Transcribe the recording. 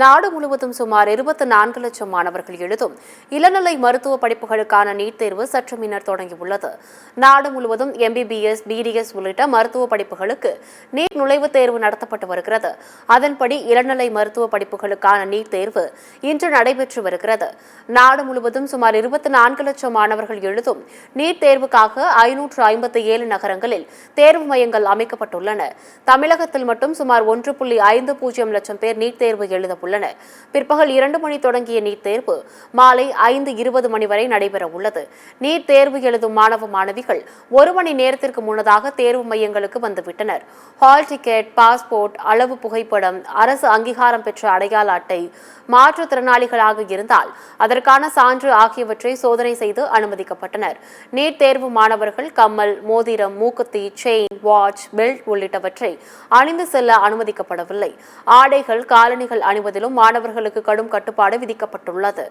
நாடு முழுவதும் சுமார் 24 லட்சம் மாணவர்கள் எழுதும் இளநிலை மருத்துவ படிப்புகளுக்கான நீட் தேர்வு சற்று முன்னர் தொடங்கியுள்ளது. நாடு முழுவதும் MBBS, BDS உள்ளிட்ட மருத்துவ படிப்புகளுக்கு நீட் நுழைவுத் தேர்வு நடத்தப்பட்டு வருகிறது. அதன்படி இளநிலை மருத்துவ படிப்புகளுக்கான நீட் தேர்வு இன்று நடைபெற்று வருகிறது. நாடு முழுவதும் சுமார் 24 லட்சம் மாணவர்கள் எழுதும் நீட் தேர்வுக்காக 557 நகரங்களில் தேர்வு மையங்கள் அமைக்கப்பட்டுள்ளன. தமிழகத்தில் மட்டும் சுமார் 1.50 லட்சம் பேர் நீட் தேர்வு எழுத உள்ளனர். பிற்பகல் 2 மணி தொடங்கிய நீட் தேர்வு மாலை 5:20 மணி வரை நடைபெற உள்ளது. நீட் தேர்வு எழுதும் மாணவ மாணவிகள் 1 மணி நேரத்திற்கு முன்னதாக தேர்வு மையங்களுக்கு வந்துவிட்டனர். ஹால் டிக்கெட், பாஸ்போர்ட், அளவு புகைப்படம், அரசு அங்கீகாரம் பெற்ற அடையாள அட்டை, மாற்றுத்திறனாளிகளாக இருந்தால் அதற்கான சான்று ஆகியவற்றை சோதனை செய்து அனுமதிக்கப்பட்டனர். நீட் தேர்வு மாணவர்கள் கம்மல், மோதிரம், மூக்குத்தி, செயின், வாட்ச், பெல்ட் உள்ளிட்டவற்றை அணிந்து செல்ல அனுமதிக்கப்படவில்லை. ஆடைகள், காலணிகள் அணிவதிலும் மாணவர்களுக்கு கடும் கட்டுப்பாடு விதிக்கப்பட்டுள்ளது.